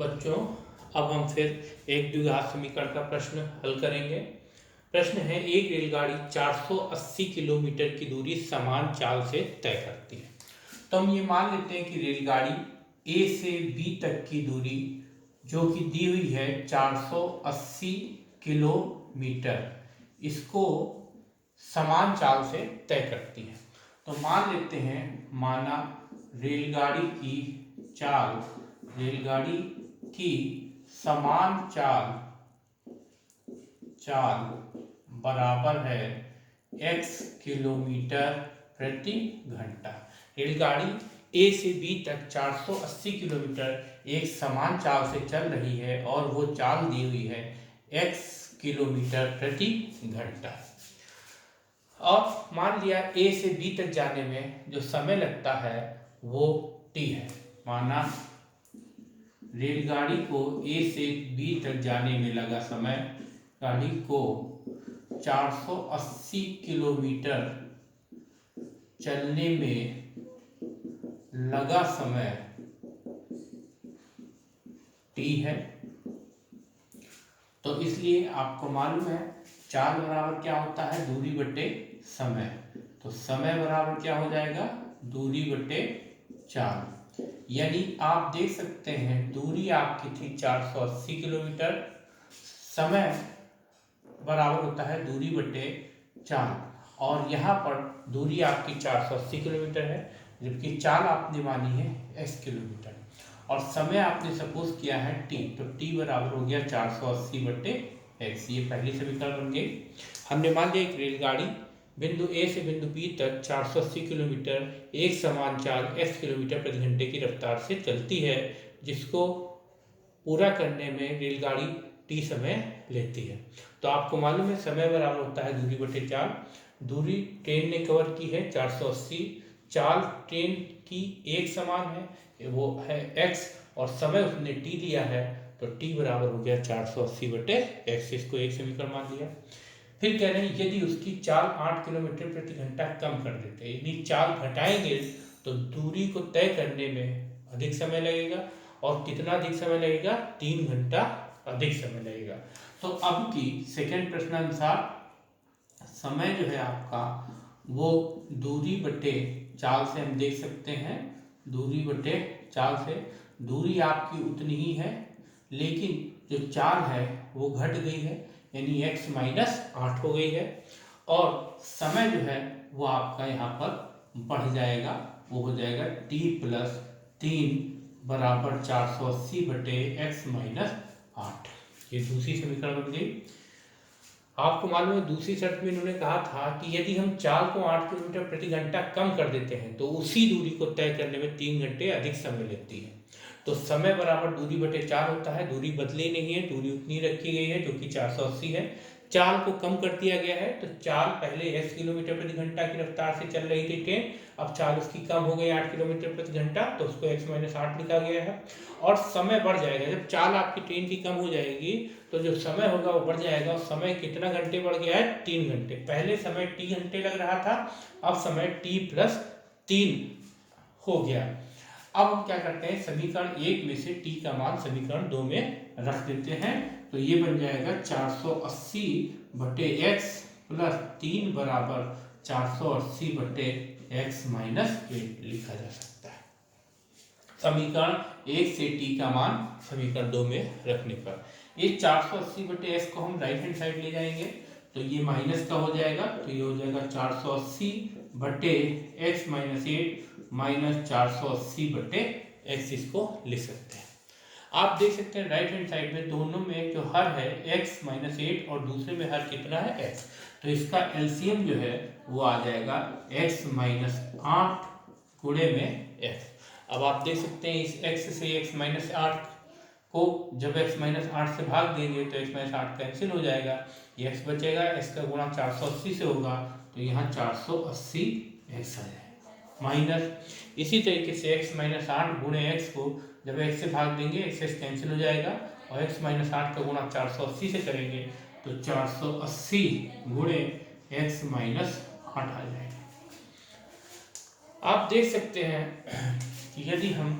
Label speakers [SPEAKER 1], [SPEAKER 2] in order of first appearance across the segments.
[SPEAKER 1] बच्चों, अब हम फिर एक द्विघात समीकरण का प्रश्न हल करेंगे। प्रश्न है, एक रेलगाड़ी 480 किलोमीटर की दूरी समान चाल से तय करती है। तो हम ये मान लेते हैं कि रेलगाड़ी ए से बी तक की दूरी जो कि दी हुई है 480 किलोमीटर, इसको समान चाल से तय करती है। तो मान लेते हैं, माना रेलगाड़ी की समान चाल बराबर है x किलोमीटर प्रति घंटा। रेलगाड़ी ए से बी तक 480 किलोमीटर एक समान चाल से चल रही है और वो चाल दी हुई है x किलोमीटर प्रति घंटा। और मान लिया ए से बी तक जाने में जो समय लगता है वो t है। माना रेलगाड़ी को ए से बी तक जाने में लगा समय, गाड़ी को 480 किलोमीटर चलने में लगा समय t है। तो इसलिए आपको मालूम है चाल बराबर क्या होता है, दूरी बटे समय। तो समय बराबर क्या हो जाएगा, दूरी बटे चाल। यानी आप देख सकते हैं दूरी आपकी थी 480 किलोमीटर, समय बराबर होता है दूरी बटे चाल। और यहाँ पर दूरी आपकी 480 किलोमीटर है, जबकि चाल आपने मानी है x किलोमीटर, और समय आपने सपोज किया है t। तो t बराबर हो गया 480 बटे x। ये पहली समीकरण बन गई। हमने मान लिया एक रेलगाड़ी बिंदु ए से बिंदु बी तक 480 किलोमीटर एक समान चाल x किलोमीटर प्रति घंटे की रफ्तार से चलती है, जिसको पूरा करने में रेलगाड़ी t समय लेती है। तो आपको मालूम है समय बराबर होता है दूरी बटे चाल। दूरी ट्रेन ने कवर की है 480, चाल ट्रेन की एक समान है वो है x, और समय उसने t लिया है, तो t बराबर हो गया 480 बटे x। इसको एक समीकरण मान लिया। फिर कह रहे हैं यदि उसकी चाल 8 किलोमीटर प्रति घंटा कम कर देते हैं, यदि चाल घटाएंगे तो दूरी को तय करने में अधिक समय लगेगा। और कितना अधिक समय लगेगा, 3 घंटा अधिक समय लगेगा। तो अब की सेकंड प्रश्न अनुसार समय जो है आपका वो दूरी बटे चाल से हम देख सकते हैं, दूरी बटे चाल से दूरी आपकी उतनी ही है, लेकिन जो चाल है वो घट गई है, यानी x माइनस 8 हो गई है। और समय जो है वो आपका यहाँ पर बढ़ जाएगा, वो हो जाएगा t प्लस 3 बराबर 480 बटे x माइनस 8। ये दूसरी समीकरण बन गई। आपको मालूम है दूसरी शर्त में इन्होंने कहा था कि यदि हम चाल को 8 किलोमीटर प्रति घंटा कम कर देते हैं तो उसी दूरी को तय करने में 3 घंटे अधिक समय लेती है। तो समय बराबर दूरी बटे चाल होता है, दूरी बदली नहीं है, दूरी उतनी रखी गई है जो कि 480 है। चाल को कम कर दिया गया है, तो चाल पहले x किलोमीटर प्रति घंटा की रफ्तार से चल रही थी ट्रेन, अब चाल उसकी कम हो गई 8 किलोमीटर प्रति घंटा, तो उसको x माइनस 8 लिखा गया है। और समय बढ़ जाएगा, जब चाल आपकी ट्रेन की कम हो जाएगी तो जो समय होगा वो बढ़ जाएगा। और समय कितना घंटे बढ़ गया है, 3 घंटे। पहले समय t घंटे लग रहा था, अब समय t प्लस 3 हो गया। अब हम क्या करते हैं, समीकरण 1 में से t का मान समीकरण 2 में रख देते हैं। तो ये बन जाएगा 480 बटे x प्लस 3 बराबर 480 बटे x माइनस 8 लिखा जा सकता है। समीकरण 1 से t का मान समीकरण 2 में रखने पर ये 480 बटे x को हम राइट हैंड साइड ले जाएंगे, तो ये माइनस का हो जाएगा, तो ये हो जाएगा 480 बटे x माइनस 8 माइनस 480 बटे x, इसको लिख सकते हैं। आप देख सकते हैं राइट हैंड साइड में दोनों में जो हर है x माइनस 8 और दूसरे में हर कितना है x, तो इसका एलसीएम जो है वो आ जाएगा x माइनस 8 गुणे में x। अब आप देख सकते हैं इस x से x माइनस 8 को जब x माइनस 8 से भाग देंगे तो x माइनस 8 कैंसिल हो जाएगा, ये x बचेगा, x का गुणा 480 से होगा, तो यहाँ 480 x आ जाएगा माइनस। इसी तरीके से x माइनस 8 गुणे x को जब x से भाग देंगे x कैंसिल हो जाएगा, और x माइनस 8 का गुणा 480 से करेंगे तो 480 गुणे x माइनस 8 आ जाएगा। आप देख सकते हैं कि यदि हम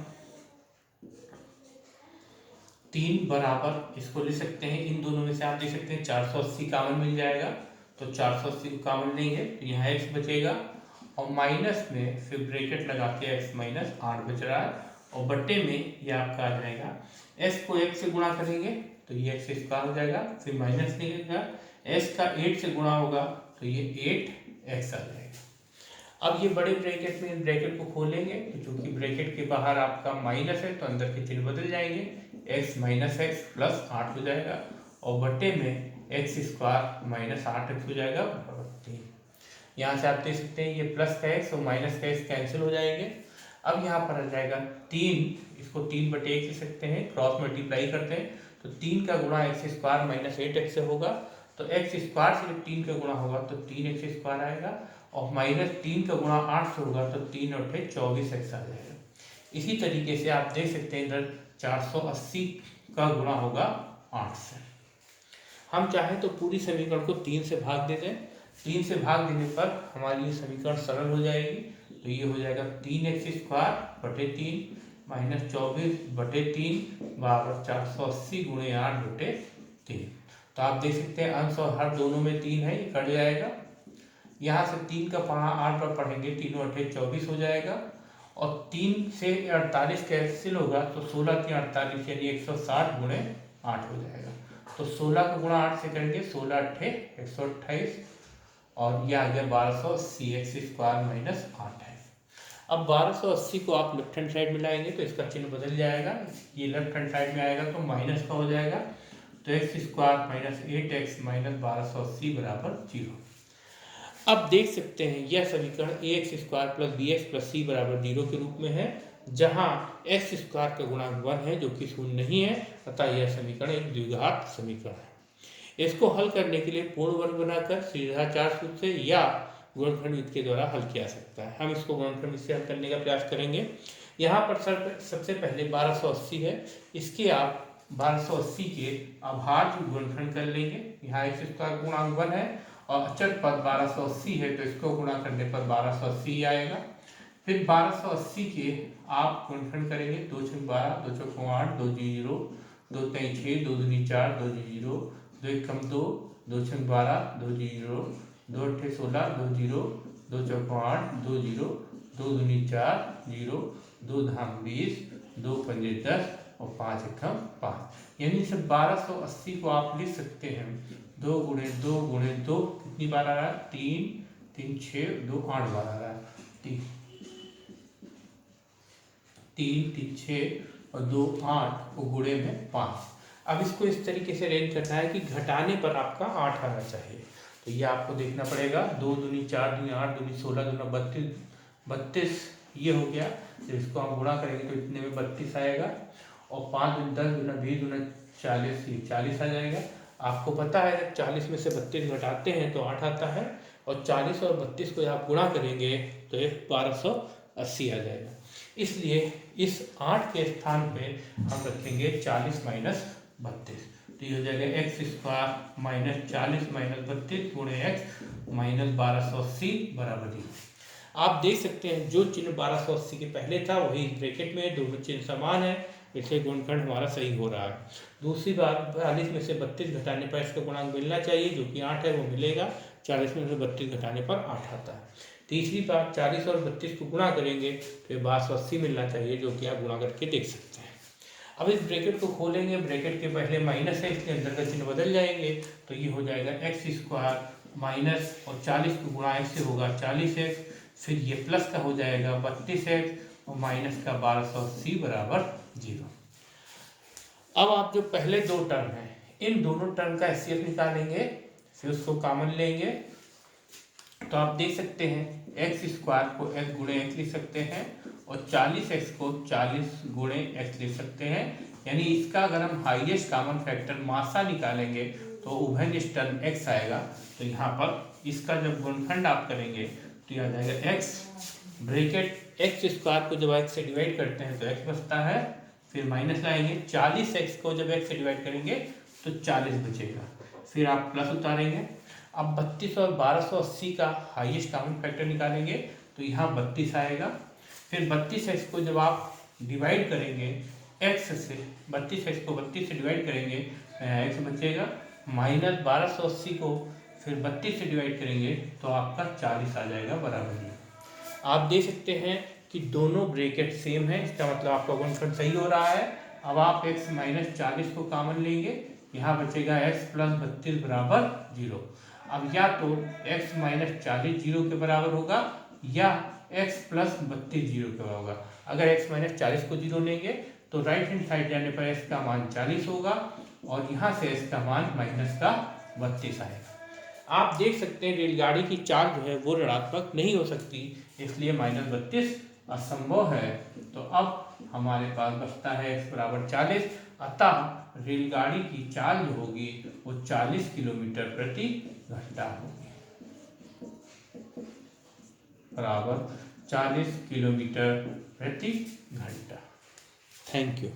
[SPEAKER 1] 3 बराबर इसको ले सकते हैं, इन दोनों में से आप देख सकते हैं 480 कॉमन मिल जाएगा, तो 480 को कॉमन लेंगे तो यहाँ x बचेगा और माइनस में फिर ब्रैकेट लगा के x माइनस 8 बच रहा है और बट्टे में ये आपका आ जाएगा s को 1 से गुणा करेंगे तो ये x स्क्वायर हो जाएगा, फिर माइनस निकलेगा s का 8 से गुणा होगा तो ये 8x आ जाएगा। अब ये बड़े ब्रैकेट में ब्रैकेट को खोलेंगे तो चूंकि ब्रैकेट के बाहर आपका माइनस है तो अंदर के चिन्ह बदल जाएंगे, x माइनस एक्स प्लस 8 हो जाएगा और बट्टे में एक्स स्क्वायर माइनस 8x हो जाएगा बराबर 3। यहाँ से आप देख सकते हैं ये प्लस का x और माइनस का x कैंसिल हो जाएंगे। अब यहाँ पर आ जाएगा 3, इसको 3/1 लिख सकते हैं, क्रॉस मल्टीप्लाई करते हैं तो 3 का गुणा एक्स स्क्वायर माइनस 8x से होगा, तो एक्स स्क्वायर से जब 3 का गुणा होगा तो 3x स्क्वायर आएगा और माइनस 3 का गुणा 8 से होगा तो 3 और 8 24x आ जाएगा। इसी तरीके से आप देख सकते हैं इधर 480 का गुणा होगा 8 से। हम चाहें तो पूरी समीकरण को 3 से भाग दे दें, 3 से भाग देने पर हमारी ये समीकरण सरल हो जाएगी, तो ये हो जाएगा 3x स्क्वायर बटे 3 माइनस 24/3 बराबर 480 गुणे 8/3। तो आप देख सकते हैं अंश और हर दोनों में 3 है, ये कट जाएगा। यहाँ से 3 का पढ़ा 8 पर पढ़ेंगे, 3 और 8 24 हो जाएगा और 3 से 48 कैंसिल होगा तो 16 की 48 यानी 160 गुणे 8 हो जाएगा। तो 16 का गुणा 8 से करेंगे 16 8 128 और यह आ गया 1280 एक्स स्क्वायर माइनस 8 है। अब 1280 को आप लेफ्ट हैंड साइड में लाएंगे तो इसका चिन्ह बदल जाएगा, ये लेफ्ट हैंड साइड में आएगा तो माइनस का हो जाएगा, तो x square minus 8x minus 1280 बराबर 0। अब देख सकते हैं यह समीकरण ax square plus bx plus c बराबर 0 के रूप में है, जहां x स्क्वायर का गुणांक 1 है जो कि शून्य नहीं है, अतः यह समीकरण एक द्विघात समीकरण है। इसको हल करने के लिए पूर्ण वर्ग बनाकर सीधाचार सूत्र से या गुणनखंड विधि के द्वारा हल किया सकता है। हम इसको गुणनखंड विधि से हल करने का प्रयास करेंगे। यहाँ पर सबसे पहले 1280 है, इसके आप 1280 के अभाज्य गुणनखंड कर लेंगे। यहाँ x स्क्वायर गुणांक 1 है और अचर पद 1280 है तो इसको गुणा करने पर 1280 आएगा। फिर 1280 के आप गुणनखंड करेंगे, 2 × 12 2 × 8 2 0 2 3 6 2 2 4 2 0 2 1 2 2 × 12 2 0 2 8 16 2 0 2 4 8 2 0 2 2 4 0 2 20 2 5 10 और 5 1 5, यानी से 1280 को आप लिख सकते हैं 2 × 2 × 2 कितनी बार आ रहा है 3 3 6 2 8 बार आ रहा है, 3 3 6 और 2 8 और गुणे में 5। अब इसको इस तरीके से अरेंज करना है कि घटाने पर आपका 8 आना चाहिए, तो ये आपको देखना पड़ेगा 2 दूनी 4 दूनी 8 दूनी 16 दूना 32 ये हो गया। तो इसको हम गुणा करेंगे तो इतने में 32 आएगा और 5 दूनी 10 दूना 20 दूना 40 आ जाएगा। आपको पता है जब 40 में से 32 घटाते हैं तो 8 आता है और 40 और 32 को आप गुणा करेंगे तो ये 1280 आ जाएगा। इसलिए इस 8 के स्थान पे हम रखेंगे 40 माइनस 32, तो ये हो जाएगा एक्स स्क्वायर माइनस 40 माइनस 32 गुणे एक्स माइनस 1280 बराबर 0। आप देख सकते हैं जो चिन्ह 1280 के पहले था वही ब्रैकेट में, दोनों चिन्ह समान है, इसलिए गुणनखंड हमारा सही हो रहा है। दूसरी बात 42 में से 32 घटाने पर इसका गुणांक मिलना चाहिए जो कि 8 है, वो मिलेगा। 40 में से 32 घटाने पर 8 आता है। तीसरी बात 40 और 32 को गुणा करेंगे तो 1280 मिलना चाहिए जो कि आप गुणा करके देख सकते हैं। अब इस ब्रैकेट को खोलेंगे, ब्रैकेट के पहले माइनस है इसलिए अंदर का चिन्ह बदल जाएंगे, तो ये हो जाएगा एक्स स्क्वायर माइनस और 40 को गुणा एक्स से होगा 40x, फिर ये प्लस का हो जाएगा 32x और माइनस का 1280 बराबर 0। अब आप जो पहले दो टर्म हैं इन दोनों टर्म का एचसीएफ निकालेंगे, फिर उसको कॉमन लेंगे, तो आप देख सकते हैं एक्स स्क्वायर को x गुणे एक्स लिख सकते हैं और 40x को 40 गुणे एक्स लिख सकते हैं। यानी इसका अगर हम हाईएस्ट कॉमन फैक्टर मासा निकालेंगे तो उभयनिष्ठ टर्म x आएगा। तो यहाँ पर इसका जब गुणनखंड आप करेंगे तो यह आ जाएगा x ब्रैकेट एक्स स्क्वायर को जब x से डिवाइड करते हैं तो x बचता है, फिर माइनस लाएंगे 40x को जब x से डिवाइड करेंगे तो 40 बचेगा, फिर आप प्लस उतारेंगे। अब 32 और 1280 का हाईएस्ट कॉमन फैक्टर निकालेंगे तो यहाँ 32 आएगा, फिर 32x को जब आप डिवाइड करेंगे x से 32 है, इसको 32 से डिवाइड करेंगे तो यहाँ x बचेगा, माइनस 1280 को फिर 32 से डिवाइड करेंगे तो आपका 40 आ जाएगा बराबर ही। आप देख सकते हैं कि दोनों ब्रैकेट सेम है, इसका मतलब आपका गुणनफल सही हो रहा है। अब आप x माइनस 40 को कॉमन लेंगे, यहाँ बचेगा x प्लस 32 बराबर 0। अब या तो x माइनस 40 0 के बराबर होगा या x प्लस 32 0 के बराबर होगा। अगर x माइनस 40 को 0 लेंगे तो राइट हैंड साइड जाने पर x का मान 40 होगा और यहाँ से x का मान माइनस का 32 आएगा। आप देख सकते हैं रेलगाड़ी की चाल जो है वो ऋणात्मक नहीं हो सकती, इसलिए माइनस 32 असंभव है। तो अब हमारे पास बचता है x बराबर 40, अतः रेलगाड़ी की चाल जो होगी वो 40 किलोमीटर प्रति घंटा होगी, बराबर 40 किलोमीटर प्रति घंटा। Thank you.